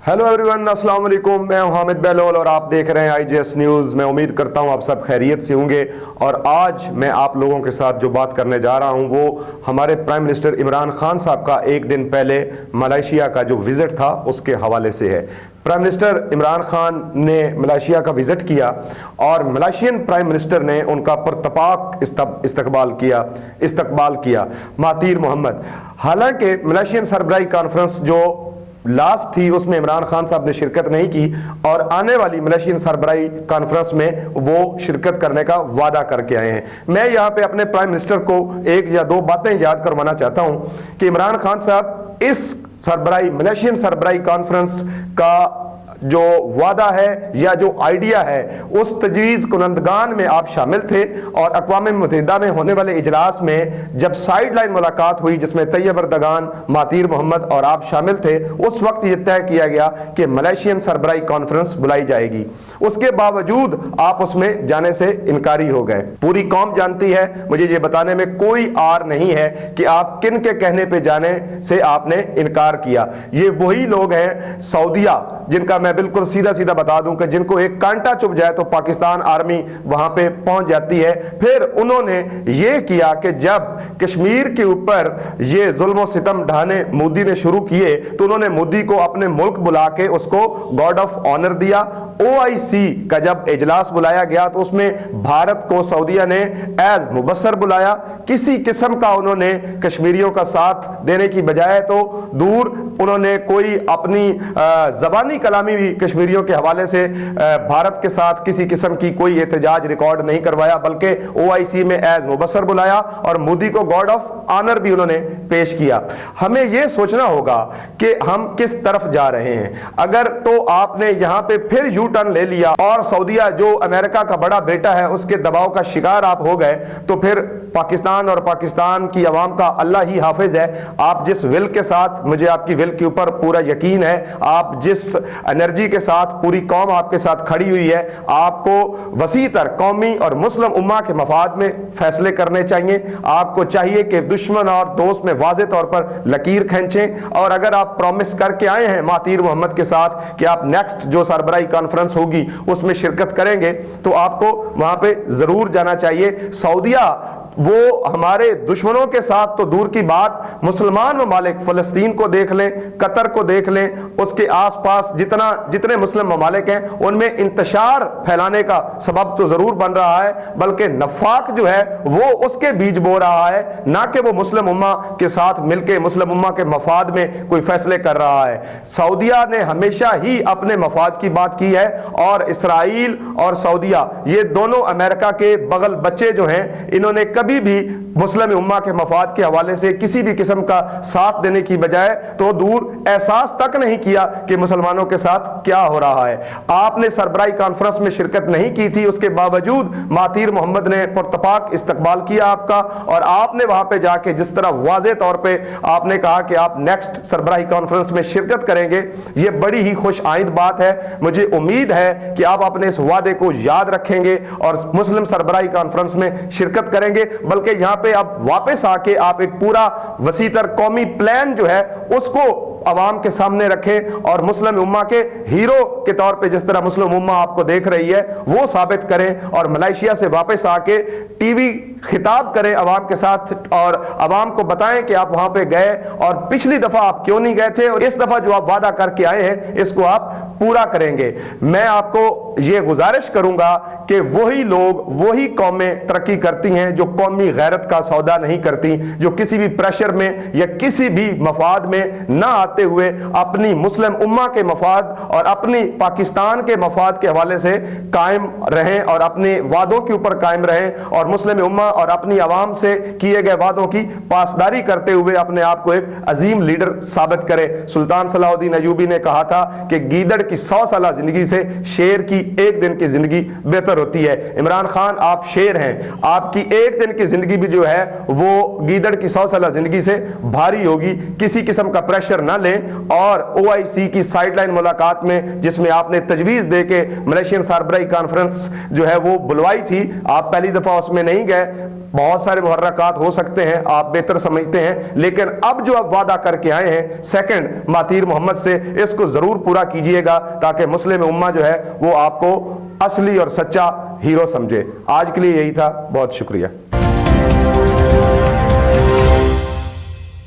Hello everyone, अस्सलाम वालेकुम। मैं हूं हामिद बहलोल और आप देख रहे हैं आईजीएस न्यूज़। मैं उम्मीद करता हूं आप सब खैरियत से होंगे। और आज मैं आप लोगों के साथ जो बात करने जा रहा हूं वो हमारे प्राइम मिनिस्टर इमरान खान साहब का एक दिन पहले मलेशिया का जो विज़िट था उसके हवाले से है। प्राइम मिनिस्टर इमरान खान ने मलेशिया का विज़िट किया और मलेशियन प्राइम मिनिस्टर ने उनका पुरतपाक इस्तकबाल किया महातीर मोहम्मद। हालांकि मलेशियन सरबराही कॉन्फ्रेंस जो लास्ट थी उसमें इमरान खान साहब ने शिरकत नहीं की और आने वाली मलेशियन सरबराही कॉन्फ्रेंस में वो शिरकत करने का वादा करके आए हैं। मैं यहाँ पे अपने प्राइम मिनिस्टर को एक या दो बातें याद करवाना चाहता हूँ कि इमरान खान साहब इस मलेशियन सरबराही कॉन्फ्रेंस का जो वादा है या जो आइडिया है उस तजवीज़ कुनंदगान में आप शामिल थे और अक़वाम मुत्तहिदा में होने वाले इजलास में जब साइड लाइन मुलाकात हुई जिसमें तैयब अर्दगान, महातीर मोहम्मद और आप शामिल थे, उस वक्त ये तय किया गया कि मलेशियन सरबराही कॉन्फ्रेंस बुलाई जाएगी। उसके बावजूद आप उसमें जाने से इनकारी हो गए। पूरी कौम जानती है, मुझे ये बताने में कोई आर नहीं है कि आप किन के कहने पे जाने से आपने इनकार किया। ये वही लोग हैं सऊदीया, जिनका मैं बिल्कुल सीधा सीधा बता दूं कि जिनको एक कांटा चुभ जाए तो पाकिस्तान आर्मी वहां पे पहुंच जाती है। फिर उन्होंने ये किया कि जब कश्मीर के ऊपर ये जुल्म सितम ढाने मोदी ने शुरू किए तो उन्होंने मोदी को अपने मुल्क बुला के उसको गॉर्ड ऑफ ऑनर दिया। ओआईसी का जब इजलास बुलाया गया तो उसमें भारत को सऊदीया ने एज मुबस्सर बुलाया। किसी किस्म का उन्होंने कश्मीरियों का साथ देने की बजाय तो दूर उन्होंने कोई अपनी जबानी कलामी भी कश्मीरियों के हवाले से भारत के साथ किसी किस्म की कोई एहतजाज रिकॉर्ड नहीं करवाया, बल्कि ओआईसी में एज मुबस्सर बुलाया और मोदी को गॉर्ड ऑफ ऑनर भी उन्होंने पेश किया। हमें यह सोचना होगा कि हम किस तरफ जा रहे हैं। अगर तो आपने यहां पे फिर यू टर्न ले लिया और सऊदीया जो अमेरिका का बड़ा बेटा है उसके दबाव का शिकार आप हो गए तो फिर पाकिस्तान और पाकिस्तान की आवाम का अल्लाह ही हाफिज है। आप जिस विल के साथ, मुझे आपकी विल के ऊपर पूरा यकीन है, आप जिस एनर्जी के साथ पूरी कौम आपके साथ खड़ी हुई है, आपको वसीतर कौमी और मुस्लिम उम्मा के मफाद में फैसले करने चाहिए। आपको चाहिए कि दुश्मन और दोस्त में वाज़े तौर पर लकीर खींचें। और अगर आप प्रॉमिस करके आए हैं महातीर मोहम्मद के साथ कि आप नेक्स्ट जो सरबराही कॉन्फ्रेंस होगी उसमें शिरकत करेंगे तो आपको वहां पे जरूर जाना चाहिए। सऊदीया वो हमारे दुश्मनों के साथ तो दूर की बात, मुसलमान ममालिक फ़लस्तीन को देख लें, कतर को देख लें, उसके आसपास जितने मुस्लिम ममालिक हैं उनमें इंतशार फैलाने का सबब तो ज़रूर बन रहा है, बल्कि नफाक जो है वो उसके बीज बो रहा है, ना कि वो मुस्लिम उम्मा के साथ मिलकर मुस्लिम उम्मा के मफाद में कोई फैसले कर रहा है। सऊदीया ने हमेशा ही अपने मफाद की बात की है और इसराइल और सऊदीया ये दोनों अमेरिका के बगल बच्चे जो हैं, इन्होंने कभी भी मुस्लिम उम्मा के मफाद के हवाले से किसी भी किस्म का साथ देने की बजाय तो दूर एहसास तक नहीं किया कि मुसलमानों के साथ क्या हो रहा है। आपने सरबराही कॉन्फ्रेंस में शिरकत नहीं की थी, उसके बावजूद महातीर मोहम्मद ने पुरतपाक इस्तकबाल किया आपका और आपने वहां पे जाके जिस तरह वाज़े तौर पे आपने कहा कि आप नेक्स्ट सरबराही कॉन्फ्रेंस में शिरकत करेंगे, ये बड़ी ही खुश आइंद बात है। मुझे उम्मीद है कि आप अपने इस वादे को याद रखेंगे और मुस्लिम सरबराही कॉन्फ्रेंस में शिरकत करेंगे, बल्कि यहां पे आप वापस आके आप एक पूरा वसीतर कौमी प्लान जो है उसको अवाम के सामने रखें और मुस्लिम उम्मा के हीरो के तौर पे जिस तरह मुस्लिम उम्मा आपको देख रही है वो साबित करें और मलेशिया से वापस आके टीवी खिताब करें अवाम के साथ और अवाम को बताएं कि आप वहां पे गए और पिछली दफा आप क्यों नहीं गए थे और इस दफा जो आप वादा करके आए हैं इसको आप पूरा करेंगे। मैं आपको ये गुजारिश करूंगा कि वही लोग, वही कौमें तरक्की करती हैं जो कौमी गैरत का सौदा नहीं करती, जो किसी भी प्रेशर में या किसी भी मफाद में ना आते हुए अपनी मुस्लिम उम्मा के मफाद और अपनी पाकिस्तान के मफाद के हवाले से कायम रहें और अपने वादों के ऊपर कायम रहें और मुस्लिम उम्मा और अपनी आवाम से किए गए वादों की पासदारी करते हुए अपने आप को एक अजीम लीडर साबित करें। सुल्तान सलाहुद्दीन अयूबी ने कहा था कि गीदड़ की 100 साल जिंदगी से शेर की एक दिन की जिंदगी बेहतर होती है। इमरान खान, आप शेर हैं, आपकी एक दिन की जिंदगी भी जो है वो गीदड़ की 100 साल जिंदगी से भारी होगी। किसी किस्म का प्रेशर ना लें और ओआईसी की साइडलाइन मुलाकात में जिसमें आपने तजवीज दे के मलेशियन सरबराही कॉन्फ्रेंस जो है वो बुलवाई थी, आप पहली दफा उसमें नहीं गए। بہت سارے محرکات ہو سکتے ہیں، آپ بہتر سمجھتے ہیں، لیکن اب جو آپ وعدہ کر کے آئے ہیں سیکنڈ مہاتیر محمد سے، اس کو ضرور پورا کیجئے گا تاکہ مسلم امہ جو ہے وہ آپ کو اصلی اور سچا ہیرو سمجھے۔ آج کے لیے یہی تھا، بہت شکریہ۔